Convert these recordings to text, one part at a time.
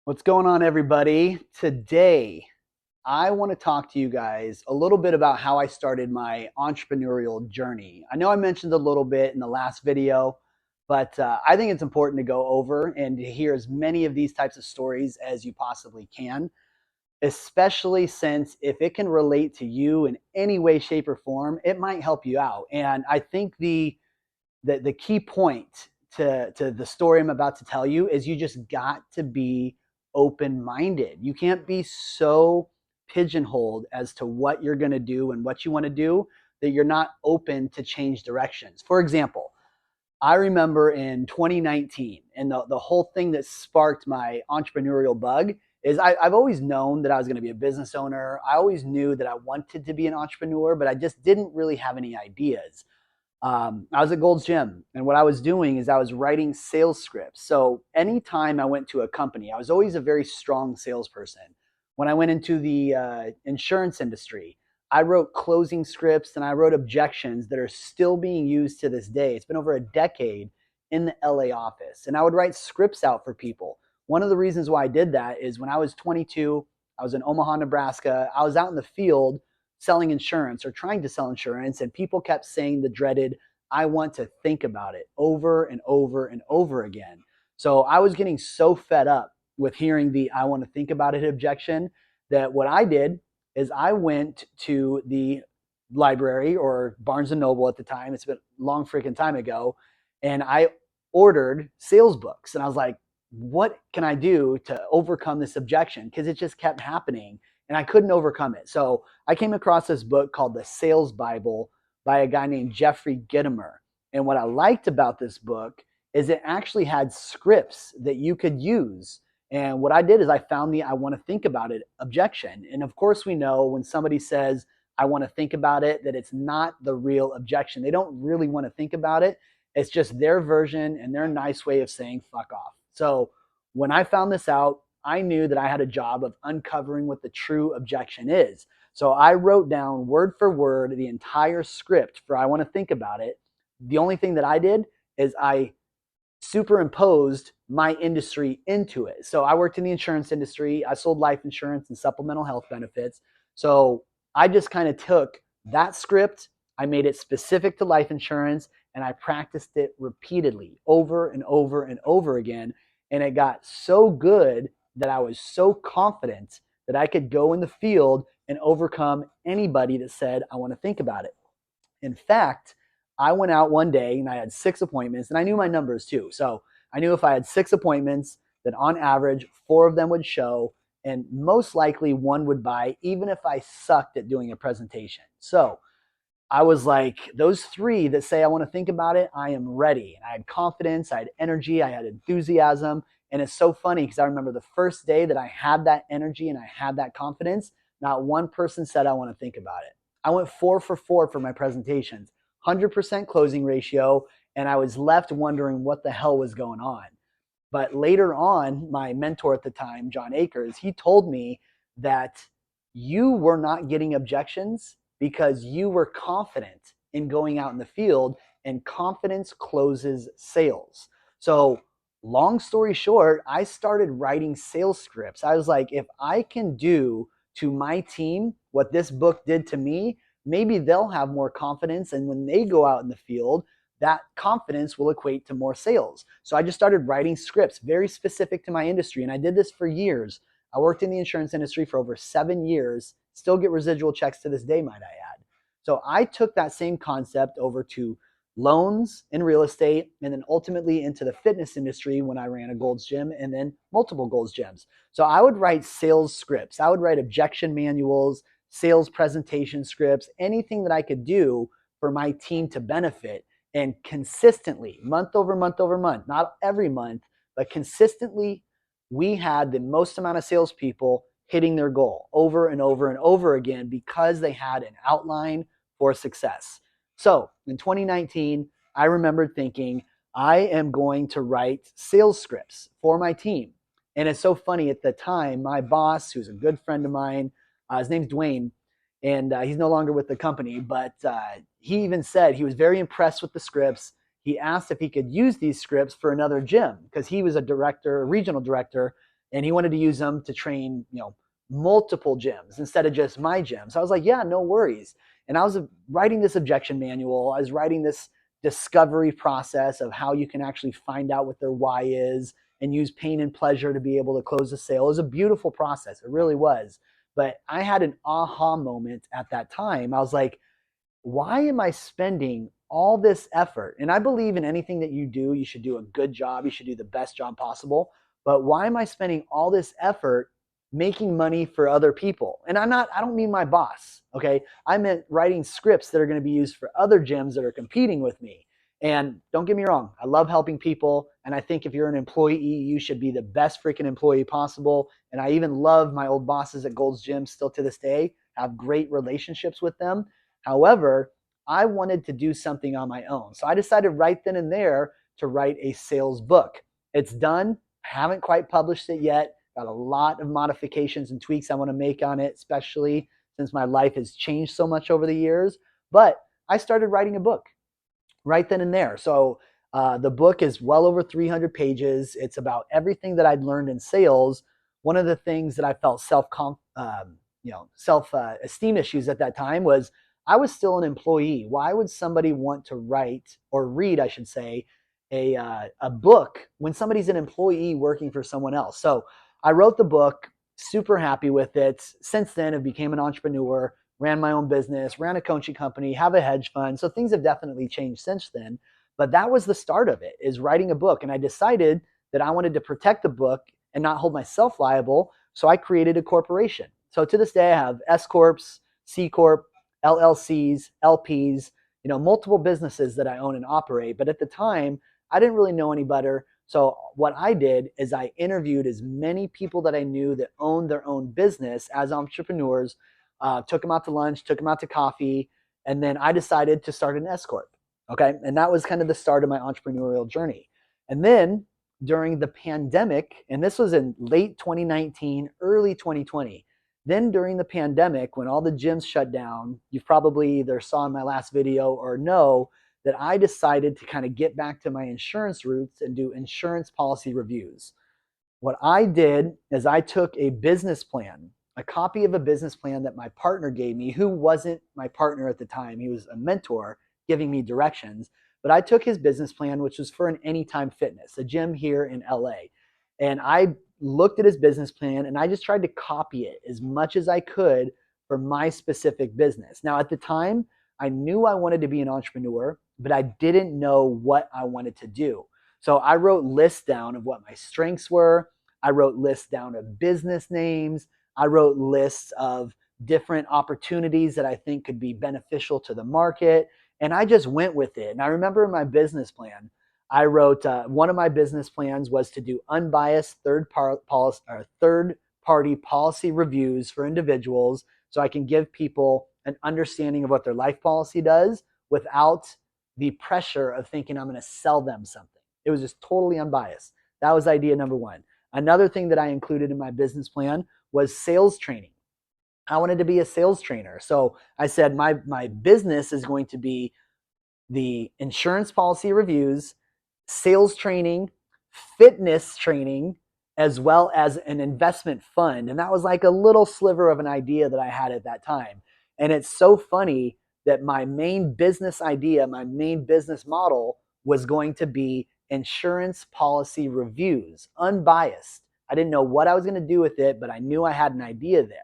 What's going on, everybody? Today, I want to talk to you guys a little bit about how I started my entrepreneurial journey. I know I mentioned a little bit in the last video, but I think it's important to go over and to hear as many of these types of stories as you possibly can, especially since if it can relate to you in any way, shape, or form, it might help you out. And I think the key point to the story I'm about to tell you is you just got to be open minded. You can't be so pigeonholed as to what you're going to do and what you want to do that you're not open to change directions. For example, I remember in 2019, and the whole thing that sparked my entrepreneurial bug is I've always known that I was going to be a business owner. I always knew that I wanted to be an entrepreneur, but I just didn't really have any ideas. I was at Gold's Gym, and what I was doing is I was writing sales scripts. So anytime I went to a company, I was always a very strong salesperson. When I went into the insurance industry, I wrote closing scripts and I wrote objections that are still being used to this day. It's been over a decade in the LA office, and I would write scripts out for people. One of the reasons why I did that is when I was 22, I was in Omaha, Nebraska. I was out in the field selling insurance or trying to sell insurance, and people kept saying the dreaded, I want to think about it over and over and over again. So I was getting so fed up with hearing the I want to think about it objection that what I did is I went to the library or Barnes and Noble at the time. It's been a long freaking time ago. And I ordered sales books. And I was like, what can I do to overcome this objection? Because it just kept happening and I couldn't overcome it. So I came across this book called The Sales Bible by a guy named Jeffrey Gitomer. And what I liked about this book is it actually had scripts that you could use. And what I did is I found the I want to think about it objection. And of course, we know when somebody says, I want to think about it, that it's not the real objection. They don't really want to think about it. It's just their version and their nice way of saying fuck off. So when I found this out, I knew that I had a job of uncovering what the true objection is. So I wrote down word for word the entire script for I want to think about it. The only thing that I did is I superimposed my industry into it. So I worked in the insurance industry. I sold life insurance and supplemental health benefits. So I just kind of took that script, I made it specific to life insurance, and I practiced it repeatedly over and over and over again. And it got so good that I was so confident that I could go in the field and overcome anybody that said, I want to think about it. In fact, I went out one day and I had 6 appointments, and I knew my numbers too. So I knew if I had 6 appointments, that on average, 4 of them would show, and most likely one would buy, even if I sucked at doing a presentation. So I was like, those 3 that say I want to think about it, I am ready. And I had confidence, I had energy, I had enthusiasm. And it's so funny because I remember the first day that I had that energy and I had that confidence, not one person said I want to think about it. I went 4 for my presentations, 100% closing ratio, and I was left wondering what the hell was going on. But later on, my mentor at the time, John Akers, he told me that you were not getting objections because you were confident in going out in the field, and confidence closes sales. So long story short, I started writing sales scripts. I was like, if I can do to my team what this book did to me, maybe they'll have more confidence. And when they go out in the field, that confidence will equate to more sales. So I just started writing scripts very specific to my industry. And I did this for years. I worked in the insurance industry for over 7 years, still get residual checks to this day, might I add. So I took that same concept over to loans and real estate, and then ultimately into the fitness industry when I ran a Gold's Gym and then multiple Gold's Gyms. So I would write sales scripts. I would write objection manuals, sales presentation scripts, anything that I could do for my team to benefit. And consistently, month over month over month, not every month, but consistently, we had the most amount of salespeople hitting their goal over and over and over again because they had an outline for success. So in 2019, I remembered thinking, I am going to write sales scripts for my team. And it's so funny, at the time, my boss, who's a good friend of mine, his name's Dwayne, and he's no longer with the company, but he even said he was very impressed with the scripts. He asked if he could use these scripts for another gym because he was a director, a regional director, and he wanted to use them to train, multiple gyms instead of just my gym. So I was like, yeah, no worries. And I was writing this objection manual. I was writing this discovery process of how you can actually find out what their why is and use pain and pleasure to be able to close the sale. It was a beautiful process. It really was. But I had an aha moment at that time. I was like, why am I spending all this effort? And I believe in anything that you do, you should do a good job. You should do the best job possible. But why am I spending all this effort making money for other people? And I don't mean my boss. Okay. I meant writing scripts that are going to be used for other gyms that are competing with me. And don't get me wrong, I love helping people. And I think if you're an employee, you should be the best freaking employee possible. And I even love my old bosses at Gold's Gym still to this day, have great relationships with them. However, I wanted to do something on my own. So I decided right then and there to write a sales book. It's done. I haven't quite published it yet. Got a lot of modifications and tweaks I want to make on it, especially since my life has changed so much over the years. But I started writing a book right then and there. So the book is well over 300 pages. It's about everything that I'd learned in sales. One of the things that I felt self esteem issues at that time was I was still an employee. Why would somebody want to write or read, I should say, a book when somebody's an employee working for someone else? So I wrote the book, super happy with it. Since then, I became an entrepreneur, ran my own business, ran a coaching company, have a hedge fund. So things have definitely changed since then. But that was the start of it, is writing a book. And I decided that I wanted to protect the book and not hold myself liable. So I created a corporation. So to this day, I have S Corps, C Corp, LLCs, LPs, multiple businesses that I own and operate. But at the time, I didn't really know any better. So what I did is I interviewed as many people that I knew that owned their own business as entrepreneurs, took them out to lunch, took them out to coffee, and then I decided to start an S Corp. Okay. And that was kind of the start of my entrepreneurial journey. And then during the pandemic, and this was in late 2019, early 2020, then during the pandemic, when all the gyms shut down, you've probably either saw in my last video or know that I decided to kind of get back to my insurance roots and do insurance policy reviews. What I did is I took a business plan, a copy of a business plan that my partner gave me, who wasn't my partner at the time. He was a mentor giving me directions. But I took his business plan, which was for an Anytime Fitness, a gym here in LA. And I looked at his business plan and I just tried to copy it as much as I could for my specific business. Now, at the time, I knew I wanted to be an entrepreneur, but I didn't know what I wanted to do. So I wrote lists down of what my strengths were. I wrote lists down of business names. I wrote lists of different opportunities that I think could be beneficial to the market. And I just went with it. And I remember in my business plan, I wrote one of my business plans was to do unbiased third party policy reviews for individuals so I can give people an understanding of what their life policy does without the pressure of thinking I'm going to sell them something. It was just totally unbiased. That was idea number one. Another thing that I included in my business plan was sales training. I wanted to be a sales trainer. So I said my business is going to be the insurance policy reviews, sales training, fitness training, as well as an investment fund. And that was like a little sliver of an idea that I had at that time. And it's so funny that my main business idea, my main business model was going to be insurance policy reviews, unbiased. I didn't know what I was going to do with it, but I knew I had an idea there.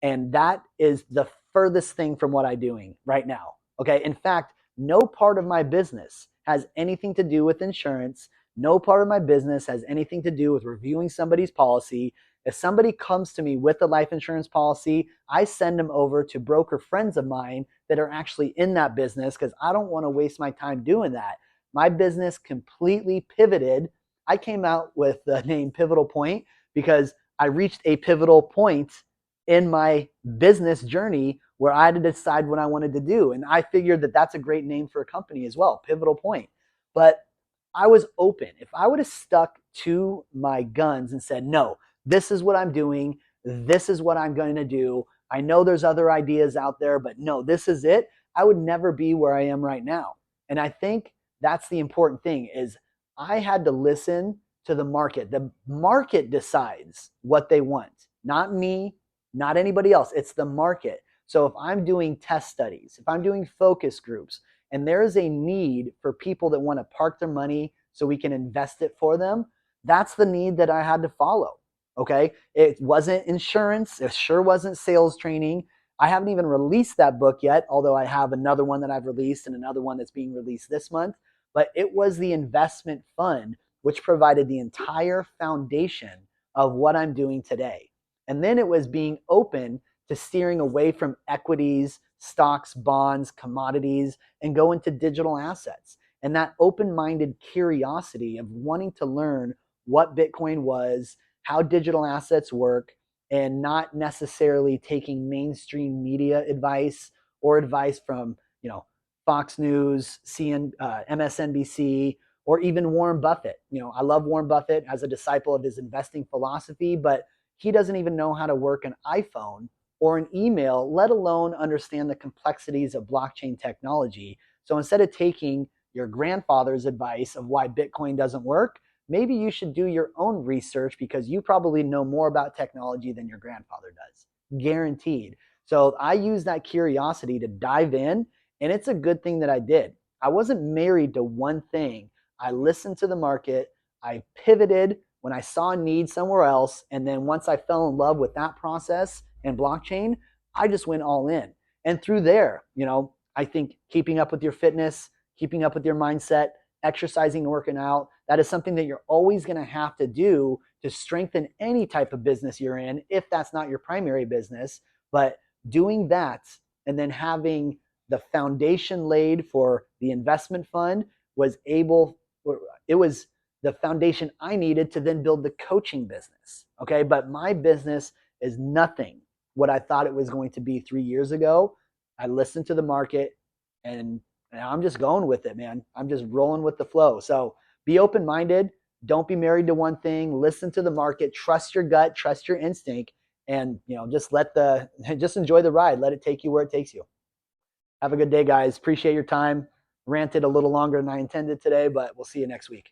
And that is the furthest thing from what I'm doing right now. Okay. In fact, no part of my business has anything to do with insurance. No part of my business has anything to do with reviewing somebody's policy. If somebody comes to me with a life insurance policy, I send them over to broker friends of mine that are actually in that business because I don't want to waste my time doing that. My business completely pivoted. I came out with the name Pivotal Point because I reached a pivotal point in my business journey where I had to decide what I wanted to do. And I figured that that's a great name for a company as well, Pivotal Point. But I was open. If I would have stuck to my guns and said, no, this is what I'm doing, this is what I'm going to do. I know there's other ideas out there, but no, this is it. I would never be where I am right now. And I think that's the important thing is I had to listen to the market. The market decides what they want, not me, not anybody else. It's the market. So if I'm doing test studies, if I'm doing focus groups, and there is a need for people that want to park their money so we can invest it for them, that's the need that I had to follow. Okay. It wasn't insurance. It sure wasn't sales training. I haven't even released that book yet, although I have another one that I've released and another one that's being released this month. But it was the investment fund which provided the entire foundation of what I'm doing today. And then it was being open to steering away from equities, stocks, bonds, commodities, and go into digital assets. And that open minded curiosity of wanting to learn what Bitcoin was, how digital assets work, and not necessarily taking mainstream media advice or advice from, Fox News, MSNBC, or even Warren Buffett. I love Warren Buffett as a disciple of his investing philosophy, but he doesn't even know how to work an iPhone or an email, let alone understand the complexities of blockchain technology. So instead of taking your grandfather's advice of why Bitcoin doesn't work, maybe you should do your own research because you probably know more about technology than your grandfather does. Guaranteed. So I use that curiosity to dive in, and it's a good thing that I did. I wasn't married to one thing. I listened to the market. I pivoted when I saw a need somewhere else. And then once I fell in love with that process and blockchain, I just went all in. And through there, I think keeping up with your fitness, keeping up with your mindset, exercising and working out, that is something that you're always going to have to do to strengthen any type of business you're in, if that's not your primary business. But doing that and then having the foundation laid for the investment fund it was the foundation I needed to then build the coaching business. Okay. But my business is nothing what I thought it was going to be 3 years ago. I listened to the market and I'm just going with it, man. I'm just rolling with the flow. So be open-minded. Don't be married to one thing. Listen to the market. Trust your gut. Trust your instinct. And just enjoy the ride. Let it take you where it takes you. Have a good day, guys. Appreciate your time. Ranted a little longer than I intended today, but we'll see you next week.